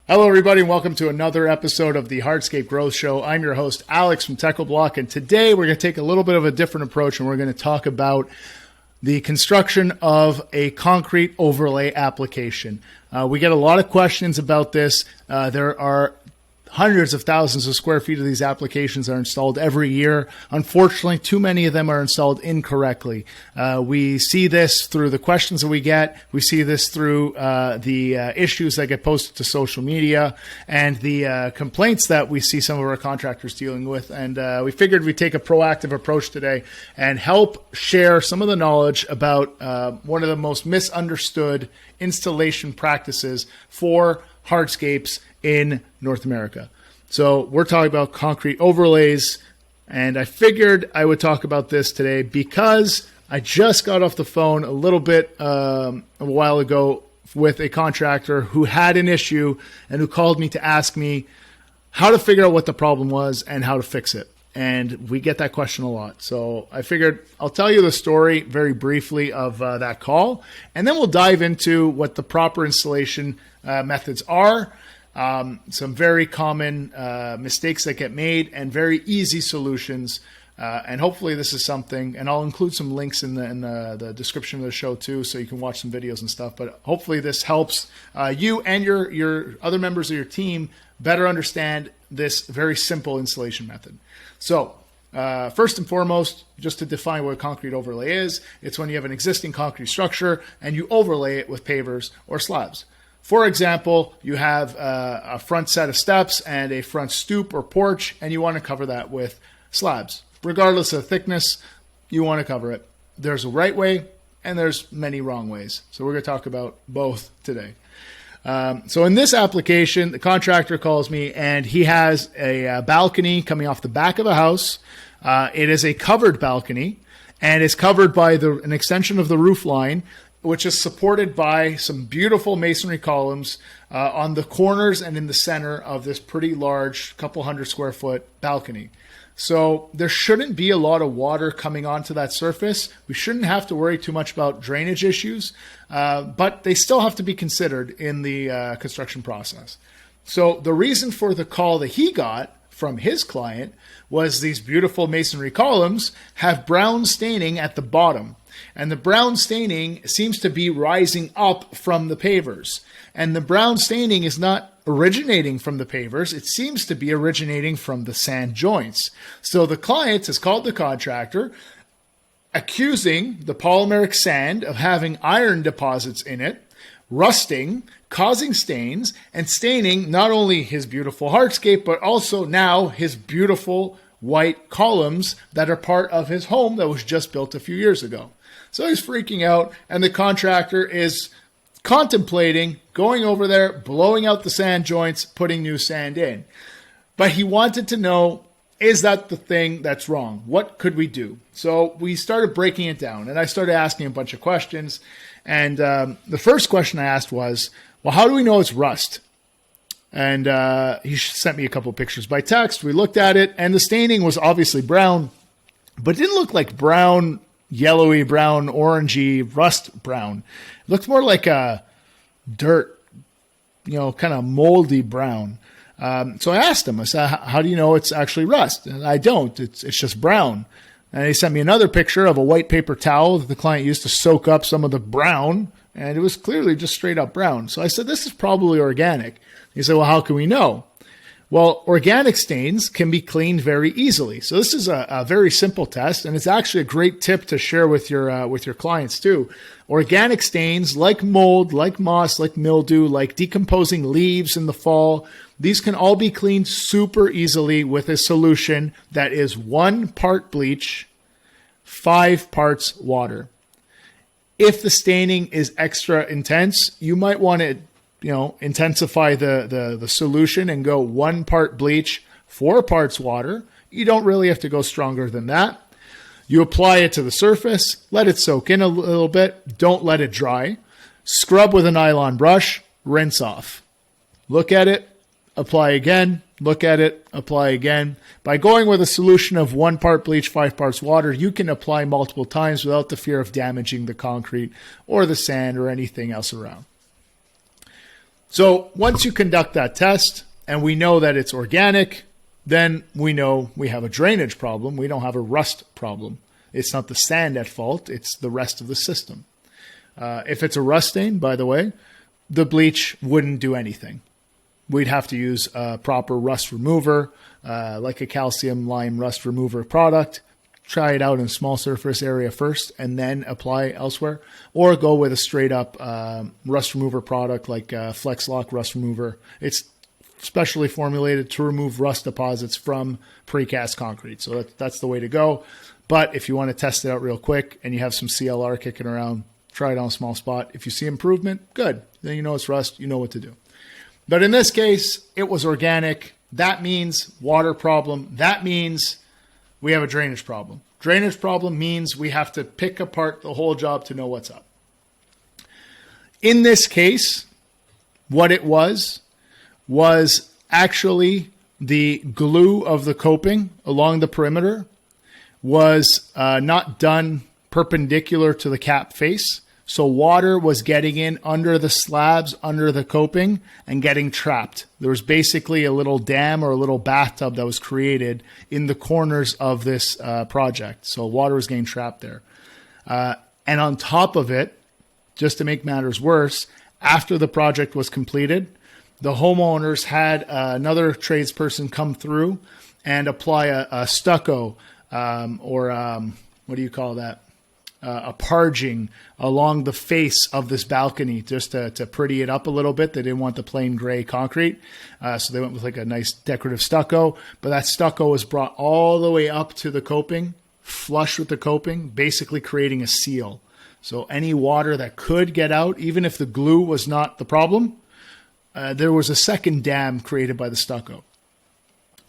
Hello, everybody, and welcome to another episode of the Hardscape Growth Show. I'm your host, Alex from TechnoBlock, and today we're going to take a little bit of a different approach, and we're going to talk about the construction of a concrete overlay application. We get a lot of questions about this. There are hundreds of thousands of square feet of these applications are installed every year. Unfortunately, too many of them are installed incorrectly. We see this through the questions that we get. We see this through the issues that get posted to social media and the complaints that we see some of our contractors dealing with. And we figured we'd take a proactive approach today and help share some of the knowledge about one of the most misunderstood installation practices for hardscapes in North America. So we're talking about concrete overlays, and I figured I would talk about this today because I just got off the phone a little bit a while ago with a contractor who had an issue and who called me to ask me how to figure out what the problem was and how to fix it. And we get that question a lot. So I figured I'll tell you the story very briefly of that call, and then we'll dive into what the proper installation methods are, some very common mistakes that get made, and very easy solutions. And hopefully this is something, and I'll include some links in the description of the show too, so you can watch some videos and stuff. But hopefully this helps you and your other members of your team better understand this very simple installation method. So first and foremost, just to define what a concrete overlay is, it's when you have an existing concrete structure and you overlay it with pavers or slabs. For example, you have a front set of steps and a front stoop or porch, and you want to cover that with slabs. Regardless of thickness, you want to cover it. There's a right way and there's many wrong ways. So we're going to talk about both today. So in this application, the contractor calls me and he has a balcony coming off the back of the house. It is a covered balcony and is covered by an extension of the roof line, which is supported by some beautiful masonry columns on the corners and in the center of this pretty large, couple 100 square foot balcony. So there shouldn't be a lot of water coming onto that surface. We shouldn't have to worry too much about drainage issues, but they still have to be considered in the construction process. So the reason for the call that he got from his client was these beautiful masonry columns have brown staining at the bottom. And the brown staining seems to be rising up from the pavers. And the brown staining is not originating from the pavers. It seems to be originating from the sand joints. So the client has called the contractor, accusing the polymeric sand of having iron deposits in it, rusting, causing stains, and staining not only his beautiful hardscape, but also now his beautiful white columns that are part of his home that was just built a few years ago. So he's freaking out, and the contractor is contemplating going over there, blowing out the sand joints, putting new sand in. But he wanted to know, is that the thing that's wrong? What could we do? So we started breaking it down, and I started asking a bunch of questions. And the first question I asked was, well, how do we know it's rust? And he sent me a couple of pictures by text. We looked at it, and the staining was obviously brown, but it didn't look like brown, yellowy brown, orangey, rust brown. It looked more like a dirt, kind of moldy brown. So I asked him, I said, how do you know it's actually rust? And I don't, it's just brown. And he sent me another picture of a white paper towel that the client used to soak up some of the brown, and it was clearly just straight up brown. So I said, this is probably organic. He said, well, how can we know? Well, organic stains can be cleaned very easily. So this is a very simple test, and it's actually a great tip to share with your clients too. Organic stains like mold, like moss, like mildew, like decomposing leaves in the fall, these can all be cleaned super easily with a solution that is 1 part bleach, 5 parts water. If the staining is extra intense, you might want to intensify the solution and go 1 part bleach, 4 parts water. You don't really have to go stronger than that. You apply it to the surface, let it soak in a little bit, don't let it dry. Scrub with a nylon brush, rinse off. Look at it, apply again, look at it, apply again. By going with a solution of 1 part bleach, 5 parts water, you can apply multiple times without the fear of damaging the concrete or the sand or anything else around. So once you conduct that test and we know that it's organic, then we know we have a drainage problem. We don't have a rust problem. It's not the sand at fault. It's the rest of the system. If it's a rust stain, by the way, the bleach wouldn't do anything. We'd have to use a proper rust remover, like a calcium lime rust remover product. Try it out in a small surface area first and then apply elsewhere, or go with a straight up rust remover product like Flex Lock Rust Remover. It's specially formulated to remove rust deposits from precast concrete. So that's the way to go. But if you want to test it out real quick and you have some CLR kicking around, try it on a small spot. If you see improvement, good. Then you know it's rust. You know what to do. But in this case, it was organic. That means water problem. That means we have a drainage problem. Drainage problem means we have to pick apart the whole job to know what's up. In this case, what it was actually the glue of the coping along the perimeter was not done perpendicular to the cap face. So water was getting in under the slabs, under the coping, and getting trapped. There was basically a little dam or a little bathtub that was created in the corners of this project. So water was getting trapped there. And on top of it, just to make matters worse, after the project was completed, the homeowners had another tradesperson come through and apply a stucco what do you call that? A parging along the face of this balcony just to pretty it up a little bit. They didn't want the plain gray concrete. So they went with like a nice decorative stucco. But that stucco was brought all the way up to the coping, flush with the coping, basically creating a seal. So any water that could get out, even if the glue was not the problem, there was a second dam created by the stucco.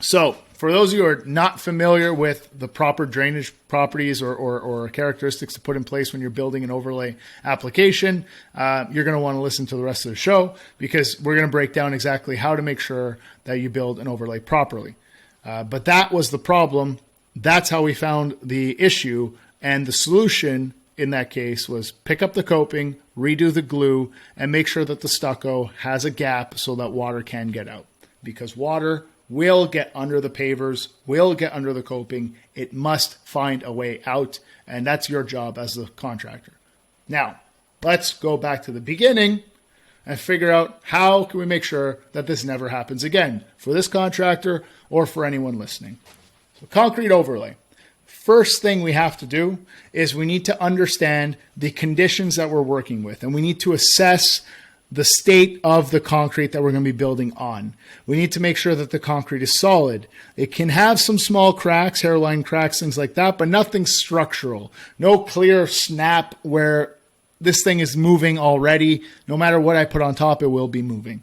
So for those of you who are not familiar with the proper drainage properties or characteristics to put in place when you're building an overlay application, you're going to want to listen to the rest of the show, because we're going to break down exactly how to make sure that you build an overlay properly. But that was the problem. That's how we found the issue. And the solution in that case was pick up the coping, redo the glue, and make sure that the stucco has a gap so that water can get out. Because water will get under the pavers, will get under the coping. It must find a way out, and that's your job as the contractor. Now, let's go back to the beginning and figure out how can we make sure that this never happens again for this contractor or for anyone listening. So concrete overlay. First thing we have to do is we need to understand the conditions that we're working with, and we need to assess the state of the concrete that we're going to be building on. We need to make sure that the concrete is solid. It can have some small cracks, hairline cracks, things like that, but nothing structural. No clear snap where this thing is moving already. No matter what I put on top, it will be moving.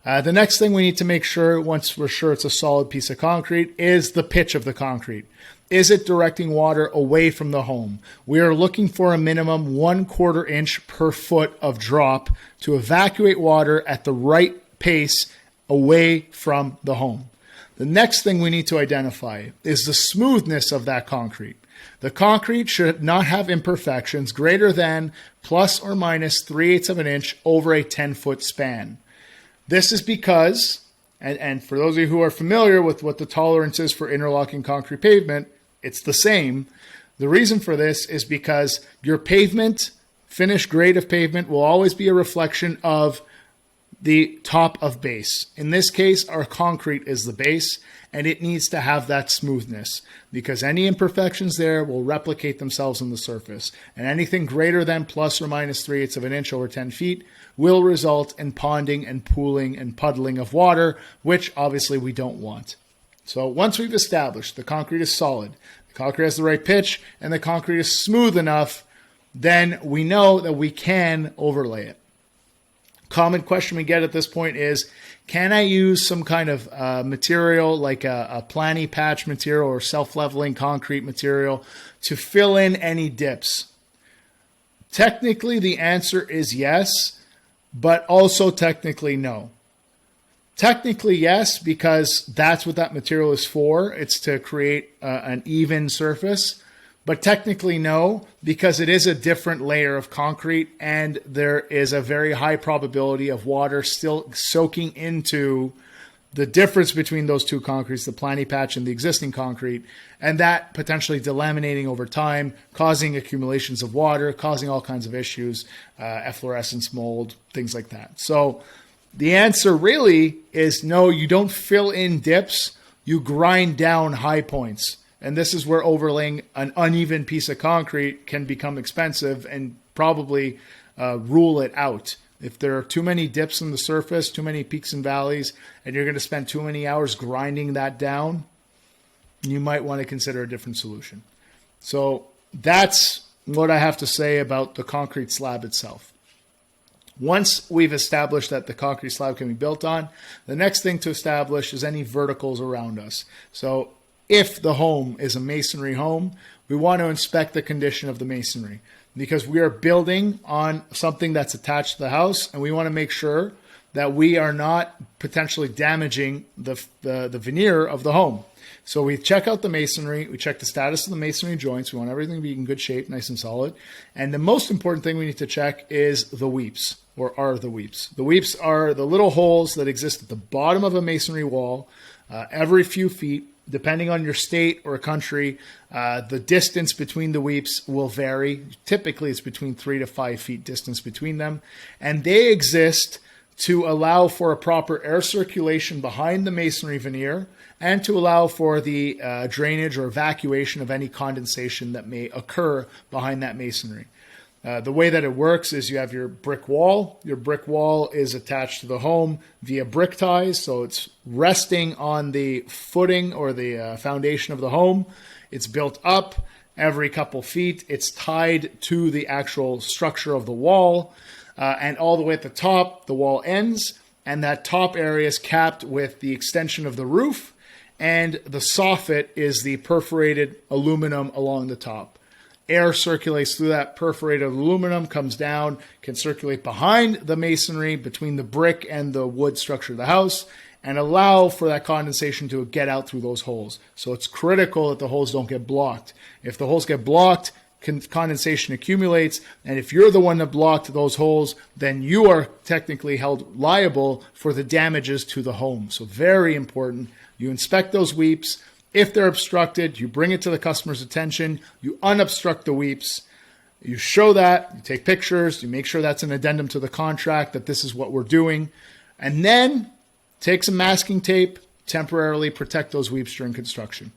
The next thing we need to make sure, once we're sure it's a solid piece of concrete, is the pitch of the concrete. Is it directing water away from the home? We are looking for a minimum 1/4 inch per foot of drop to evacuate water at the right pace away from the home. The next thing we need to identify is the smoothness of that concrete. The concrete should not have imperfections greater than plus or minus 3/8 of an inch over a 10-foot span. This is because, and for those of you who are familiar with what the tolerance is for interlocking concrete pavement, it's the same. The reason for this is because your pavement, finished grade of pavement, will always be a reflection of the top of base. In this case, our concrete is the base, and it needs to have that smoothness, because any imperfections there will replicate themselves on the surface. And anything greater than plus or minus 3/8 of an inch over 10 feet will result in ponding and pooling and puddling of water, which obviously we don't want. So once we've established the concrete is solid, the concrete has the right pitch, and the concrete is smooth enough, then we know that we can overlay it. Common question we get at this point is, can I use some kind of material like a planny patch material or self-leveling concrete material to fill in any dips? Technically, the answer is yes, but also technically no. Technically, yes, because that's what that material is for. It's to create an even surface. But technically no, because it is a different layer of concrete and there is a very high probability of water still soaking into the difference between those two concretes, the planty patch and the existing concrete, and that potentially delaminating over time, causing accumulations of water, causing all kinds of issues, efflorescence, mold, things like that. So the answer really is no, you don't fill in dips, you grind down high points. And this is where overlaying an uneven piece of concrete can become expensive and probably rule it out. If there are too many dips in the surface, too many peaks and valleys, and you're going to spend too many hours grinding that down, you might want to consider a different solution. So that's what I have to say about the concrete slab itself. Once we've established that the concrete slab can be built on, the next thing to establish is any verticals around us. So if the home is a masonry home, we want to inspect the condition of the masonry, because we are building on something that's attached to the house, and we want to make sure that we are not potentially damaging the veneer of the home. So we check out the masonry, we check the status of the masonry joints, we want everything to be in good shape, nice and solid. And the most important thing we need to check is the weeps, or are the weeps. The weeps are the little holes that exist at the bottom of a masonry wall every few feet. Depending on your state or country, the distance between the weeps will vary. Typically, it's between 3 to 5 feet distance between them. And they exist to allow for a proper air circulation behind the masonry veneer and to allow for the drainage or evacuation of any condensation that may occur behind that masonry. The way that it works is you have your brick wall. Your brick wall is attached to the home via brick ties, so it's resting on the footing or the foundation of the home. It's built up every couple feet. It's tied to the actual structure of the wall, and all the way at the top, the wall ends, and that top area is capped with the extension of the roof, and the soffit is the perforated aluminum along the top. Air circulates through that perforated aluminum, comes down, can circulate behind the masonry, between the brick and the wood structure of the house, and allow for that condensation to get out through those holes. So it's critical that the holes don't get blocked. If the holes get blocked, condensation accumulates, and if you're the one that blocked those holes, then you are technically held liable for the damages to the home. So very important. You inspect those weeps. If they're obstructed, you bring it to the customer's attention, you unobstruct the weeps, you show that, you take pictures, you make sure that's an addendum to the contract, that this is what we're doing, and then take some masking tape, temporarily protect those weeps during construction.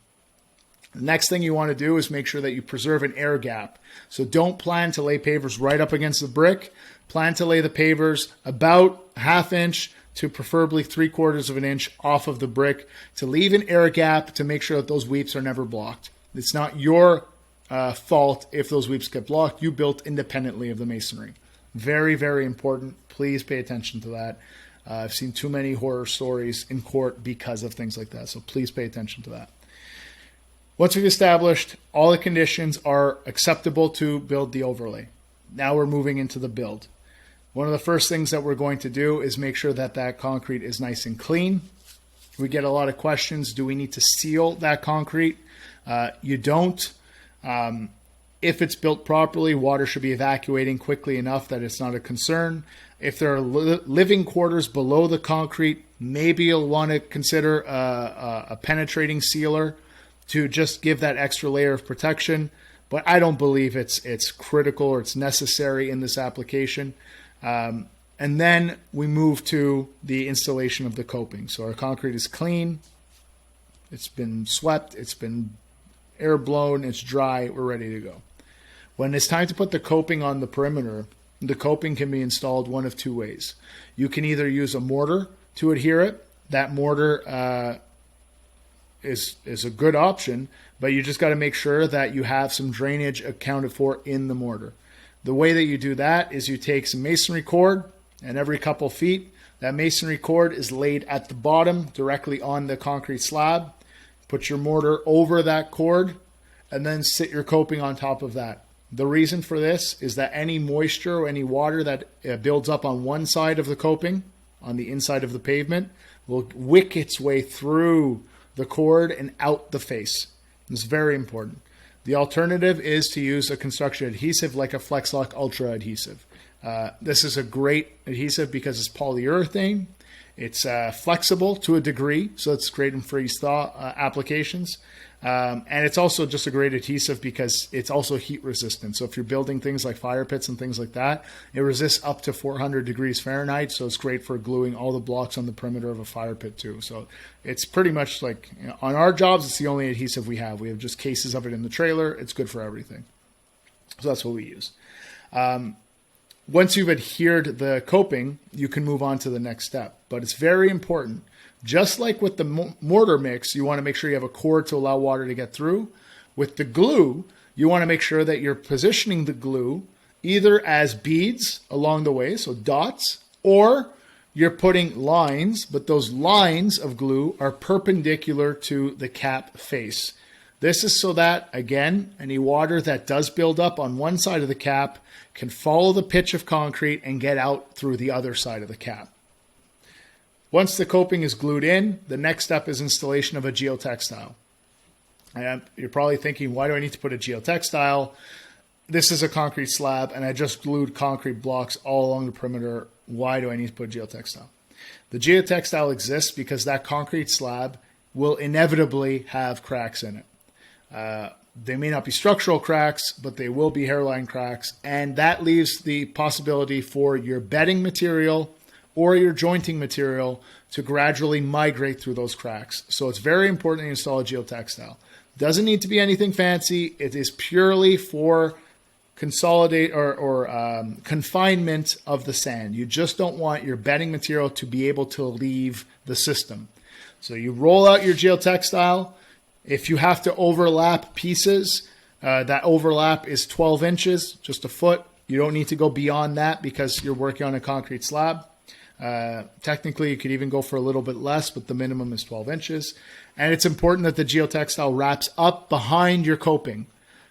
The next thing you want to do is make sure that you preserve an air gap. So don't plan to lay pavers right up against the brick. Plan to lay the pavers about ½ inch to preferably 3/4 of an inch off of the brick to leave an air gap to make sure that those weeps are never blocked. It's not your fault if those weeps get blocked. You built independently of the masonry. Very, very important. Please pay attention to that. I've seen too many horror stories in court because of things like that, so please pay attention to that. Once we've established all the conditions are acceptable to build the overlay, now we're moving into the build. One of the first things that we're going to do is make sure that that concrete is nice and clean. We get a lot of questions. Do we need to seal that concrete? You don't. If it's built properly, water should be evacuating quickly enough that it's not a concern. If there are living quarters below the concrete, maybe you'll want to consider a penetrating sealer to just give that extra layer of protection. But I don't believe it's critical or it's necessary in this application. And then we move to the installation of the coping. So our concrete is clean, it's been swept, it's been air blown, it's dry, we're ready to go. When it's time to put the coping on the perimeter, the coping can be installed one of two ways. You can either use a mortar to adhere it. That mortar is a good option, but you just got to make sure that you have some drainage accounted for in the mortar. The way that you do that is you take some masonry cord, and every couple feet, that masonry cord is laid at the bottom directly on the concrete slab. Put your mortar over that cord, and then sit your coping on top of that. The reason for this is that any moisture or any water that builds up on one side of the coping, on the inside of the pavement, will wick its way through the cord and out the face. It's very important. The alternative is to use a construction adhesive like a FlexLock Ultra adhesive. This is a great adhesive because it's polyurethane. It's flexible to a degree, so it's great in freeze-thaw applications. And it's also just a great adhesive because it's also heat resistant. So if you're building things like fire pits and things like that, it resists up to 400 degrees Fahrenheit. So it's great for gluing all the blocks on the perimeter of a fire pit too. So it's pretty much like, on our jobs, it's the only adhesive we have. We have just cases of it in the trailer. It's good for everything. So that's what we use. Once you've adhered the coping, you can move on to the next step. But it's very important. Just like with the mortar mix, you want to make sure you have a cord to allow water to get through. With the glue, you want to make sure that you're positioning the glue either as beads along the way, so dots, or you're putting lines, but those lines of glue are perpendicular to the cap face. This is so that, again, any water that does build up on one side of the cap can follow the pitch of concrete and get out through the other side of the cap. Once the coping is glued in, the next step is installation of a geotextile. And you're probably thinking, why do I need to put a geotextile? This is a concrete slab, and I just glued concrete blocks all along the perimeter. Why do I need to put a geotextile? The geotextile exists because that concrete slab will inevitably have cracks in it. They may not be structural cracks, but they will be hairline cracks, and that leaves the possibility for your bedding material or your jointing material to gradually migrate through those cracks. So it's very important to install a geotextile. Doesn't need to be anything fancy. It is purely for consolidate or confinement of the sand. You just don't want your bedding material to be able to leave the system. So you roll out your geotextile. If you have to overlap pieces, that overlap is 12 inches, just a foot. You don't need to go beyond that because you're working on a concrete slab. Technically, you could even go for a little bit less, but the minimum is 12 inches. And it's important that the geotextile wraps up behind your coping.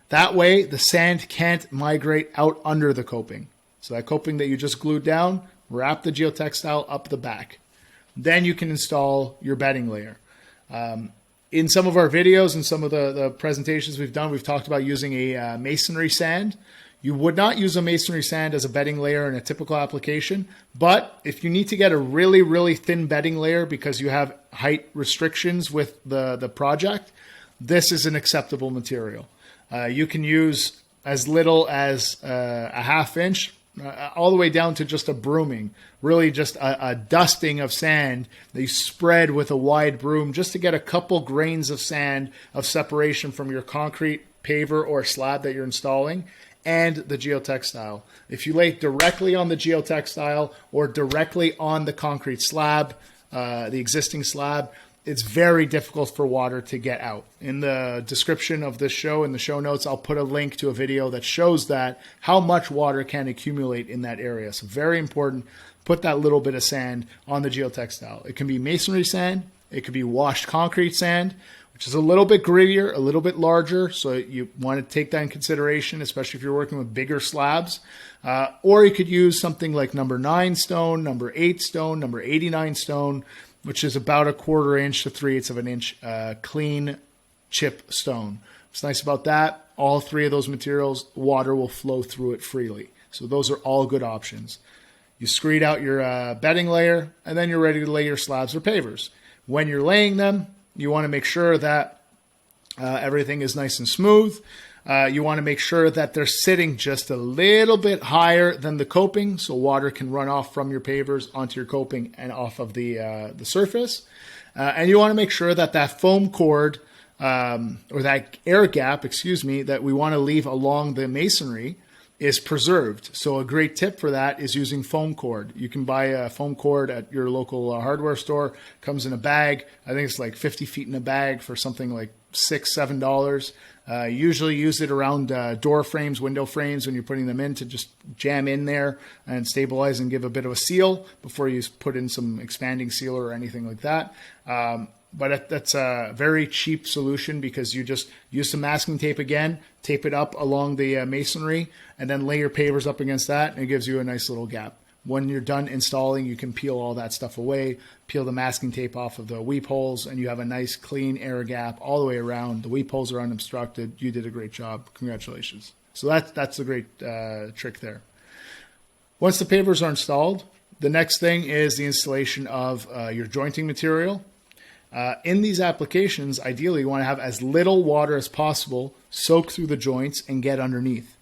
That way, the sand can't migrate out under the coping. So that coping that you just glued down, wrap the geotextile up the back. Then you can install your bedding layer. In some of our videos and some of the presentations we've done, we've talked about using a masonry sand. You would not use a masonry sand as a bedding layer in a typical application, but if you need to get a really, really thin bedding layer because you have height restrictions with the project, this is an acceptable material. You can use as little as a half inch, all the way down to just a brooming, really just a dusting of sand that you spread with a wide broom just to get a couple grains of sand of separation from your concrete paver or slab that you're installing and the geotextile. If you lay it directly on the geotextile or directly on the concrete slab, the existing slab, it's very difficult for water to get out. In the description of this show, in the show notes, I'll put a link to a video that shows that how much water can accumulate in that area. So very important, put that little bit of sand on the geotextile. It can be masonry sand, it could be washed concrete sand, which is a little bit grittier, a little bit larger, so you want to take that in consideration, especially if you're working with bigger slabs. Or you could use something like number 9 stone, number 8 stone, number 89 stone, which is about a 1/4 inch to 3/8 of an inch clean chip stone. What's nice about that, all three of those materials, water will flow through it freely. So those are all good options. You screed out your bedding layer, and then you're ready to lay your slabs or pavers. When you're laying them, you want to make sure that everything is nice and smooth. You want to make sure that they're sitting just a little bit higher than the coping so water can run off from your pavers onto your coping and off of the surface. And you want to make sure that that foam cord or that air gap, that we want to leave along the masonry is preserved. So a great tip for that is using foam cord. You can buy a foam cord at your local hardware store. Comes in a bag. I think it's like 50 feet in a bag for something like $6, $7. Usually use it around door frames, window frames when you're putting them in to just jam in there and stabilize and give a bit of a seal before you put in some expanding sealer or anything like that. But that's a very cheap solution because you just use some masking tape again, tape it up along the masonry, and then lay your pavers up against that, and it gives you a nice little gap. When you're done installing, you can peel all that stuff away, peel the masking tape off of the weep holes, and you have a nice clean air gap all the way around. The weep holes are unobstructed. You did a great job. Congratulations. So that's a great trick there. Once the pavers are installed, the next thing is the installation of your jointing material. In these applications, ideally, you want to have as little water as possible soak through the joints and get underneath.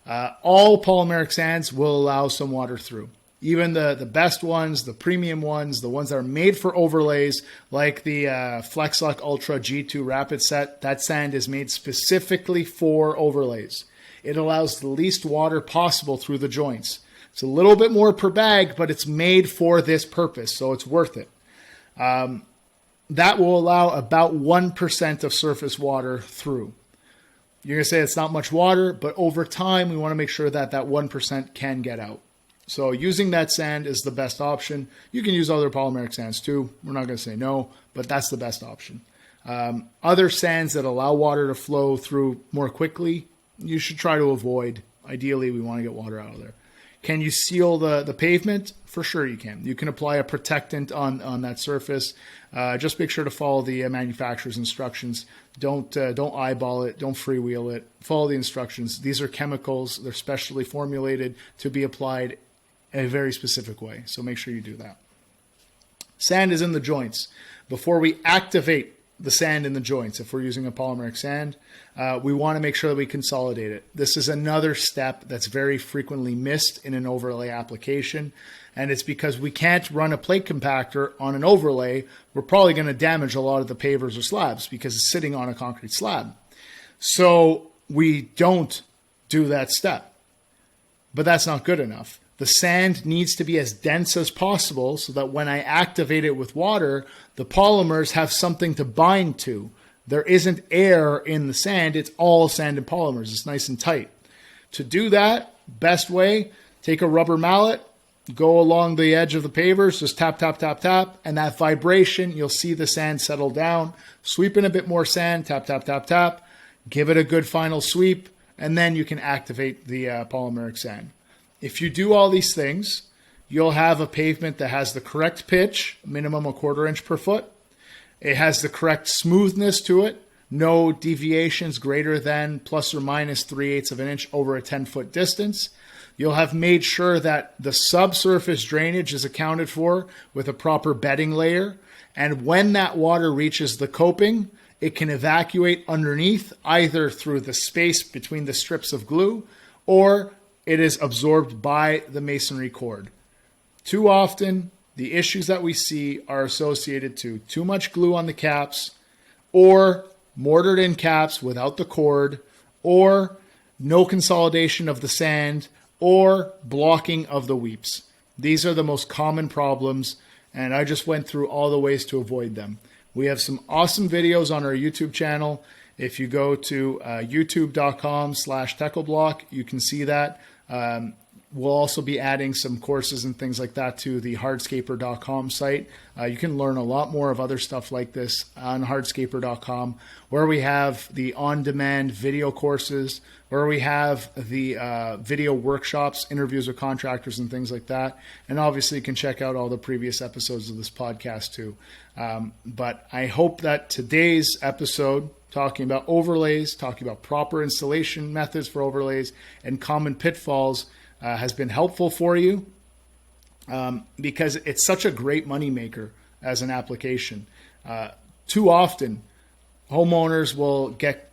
All polymeric sands will allow some water through. Even the best ones, the premium ones, the ones that are made for overlays, like the FlexLock Ultra G2 Rapid Set, that sand is made specifically for overlays. It allows the least water possible through the joints. It's a little bit more per bag, but it's made for this purpose, so it's worth it. That will allow about 1% of surface water through. You're going to say it's not much water, but over time, we want to make sure that that 1% can get out. So using that sand is the best option. You can use other polymeric sands too. We're not going to say no, but that's the best option. Other sands that allow water to flow through more quickly, you should try to avoid. Ideally, we want to get water out of there. Can you seal the pavement? For sure you can. You can apply a protectant on that surface. Just make sure to follow the manufacturer's instructions. Don't eyeball it. Don't freewheel it. Follow the instructions. These are chemicals. They're specially formulated to be applied in a very specific way. So make sure you do that. Sand is in the joints. Before we activate the sand in the joints, if we're using a polymeric sand, we want to make sure that we consolidate it. This is another step that's very frequently missed in an overlay application, and it's because we can't run a plate compactor on an overlay. We're probably going to damage a lot of the pavers or slabs because it's sitting on a concrete slab. So we don't do that step, but that's not good enough. The sand needs to be as dense as possible so that when I activate it with water, the polymers have something to bind to. There isn't air in the sand. It's all sand and polymers. It's nice and tight. To do that, best way, take a rubber mallet, go along the edge of the pavers, just tap, tap, tap, tap, and that vibration, you'll see the sand settle down. Sweep in a bit more sand, tap, tap, tap, tap, give it a good final sweep, and then you can activate the polymeric sand. If you do all these things, you'll have a pavement that has the correct pitch, minimum 1/4 inch per foot. It has the correct smoothness to it, no deviations greater than plus or minus 3/8 of an inch over a 10-foot distance. You'll have made sure that the subsurface drainage is accounted for with a proper bedding layer. And when that water reaches the coping, it can evacuate underneath either through the space between the strips of glue or it is absorbed by the masonry cord. Too often, the issues that we see are associated to too much glue on the caps, or mortared in caps without the cord, or no consolidation of the sand, or blocking of the weeps. These are the most common problems, and I just went through all the ways to avoid them. We have some awesome videos on our YouTube channel. If you go to youtube.com/techoblock, you can see that. We'll also be adding some courses and things like that to the hardscaper.com site. You can learn a lot more of other stuff like this on hardscaper.com, where we have the on-demand video courses, where we have the video workshops, interviews with contractors and things like that. And obviously you can check out all the previous episodes of this podcast too. But I hope that today's episode, talking about overlays, talking about proper installation methods for overlays and common pitfalls, has been helpful for you, because it's such a great moneymaker as an application. Too often, homeowners will get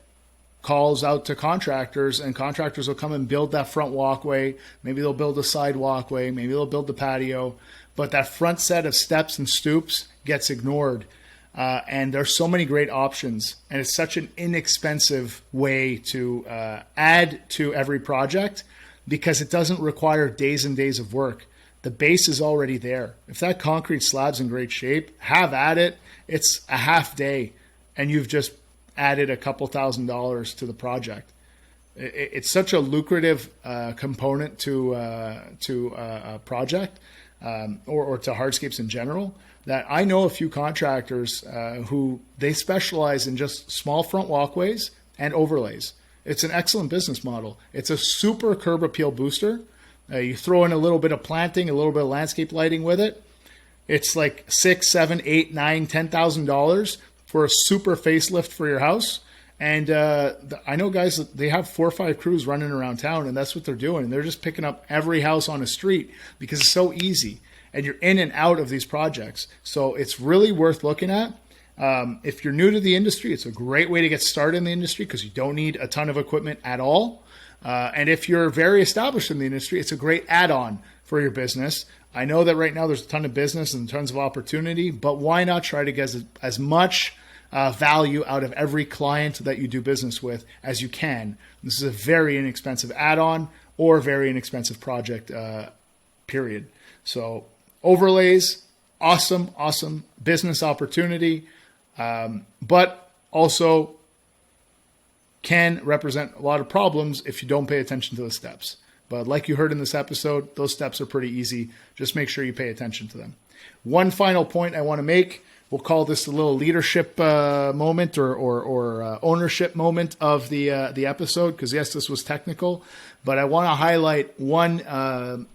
calls out to contractors, and contractors will come and build that front walkway. Maybe they'll build a side walkway. Maybe they'll build the patio. But that front set of steps and stoops gets ignored. And there's so many great options, and it's such an inexpensive way to add to every project, because it doesn't require days and days of work. The base is already there. If that concrete slab's in great shape, have at it. It's a half day, and you've just added a couple $1,000s to the project. It's such a lucrative component to a project, or to hardscapes in general, that I know a few contractors who they specialize in just small front walkways and overlays. It's an excellent business model. It's a super curb appeal booster, You throw in a little bit of planting, a little bit of landscape lighting with it. It's like $6, $7, $8, $9, $10,000 for a super facelift for your house. And I know guys, they have 4 or 5 crews running around town, and that's what they're doing. They're just picking up every house on the street because it's so easy. And you're in and out of these projects. So it's really worth looking at. If you're new to the industry, it's a great way to get started in the industry because you don't need a ton of equipment at all. And if you're very established in the industry, it's a great add-on for your business. I know that right now there's a ton of business and tons of opportunity, but why not try to get as much value out of every client that you do business with as you can? This is a very inexpensive add-on or very inexpensive project, period. So overlays, awesome business opportunity, but also can represent a lot of problems if you don't pay attention to the steps. But like you heard in this episode, those steps are pretty easy. Just make sure you pay attention to them. One final point I want to make, we'll call this a little leadership moment or ownership moment of the episode, because yes, this was technical, but I want to highlight one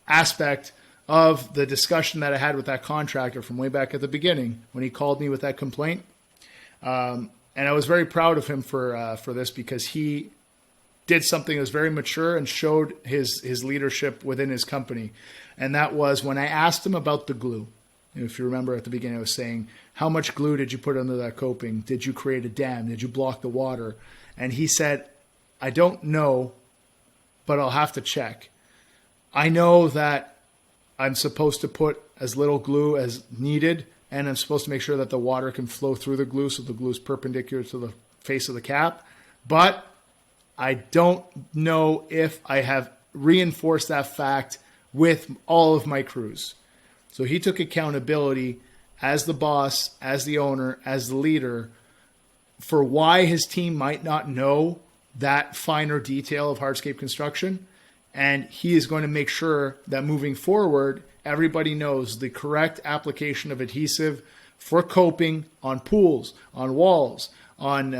aspect of the discussion that I had with that contractor from way back at the beginning when he called me with that complaint. And I was very proud of him for this because he did something that was very mature and showed his leadership within his company. And that was when I asked him about the glue. If you remember at the beginning, I was saying, how much glue did you put under that coping? Did you create a dam? Did you block the water? And he said, I don't know, but I'll have to check. I know that I'm supposed to put as little glue as needed, and I'm supposed to make sure that the water can flow through the glue so the glue is perpendicular to the face of the cap. But I don't know if I have reinforced that fact with all of my crews. So he took accountability as the boss, as the owner, as the leader for why his team might not know that finer detail of hardscape construction. And he is going to make sure that moving forward, everybody knows the correct application of adhesive for coping on pools, on walls, on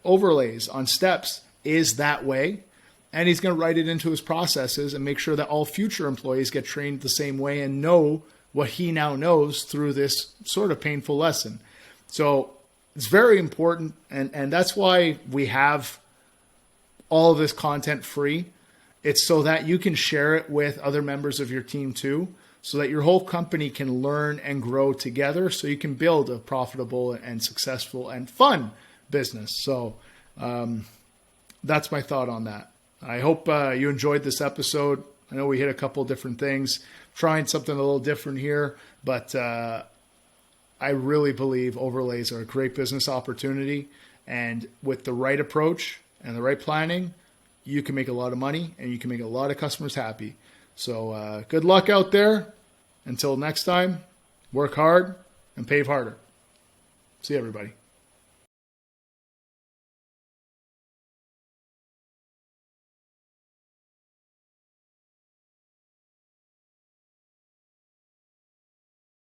overlays, on steps is that way. And he's going to write it into his processes and make sure that all future employees get trained the same way and know what he now knows through this sort of painful lesson. So it's very important. And that's why we have all of this content free. It's so that you can share it with other members of your team too, so that your whole company can learn and grow together so you can build a profitable and successful and fun business. So that's my thought on that. I hope you enjoyed this episode. I know we hit a couple different things, trying something a little different here, but I really believe overlays are a great business opportunity. And with the right approach and the right planning, you can make a lot of money and you can make a lot of customers happy. So good luck out there. Until next time, work hard and pave harder. See you, everybody.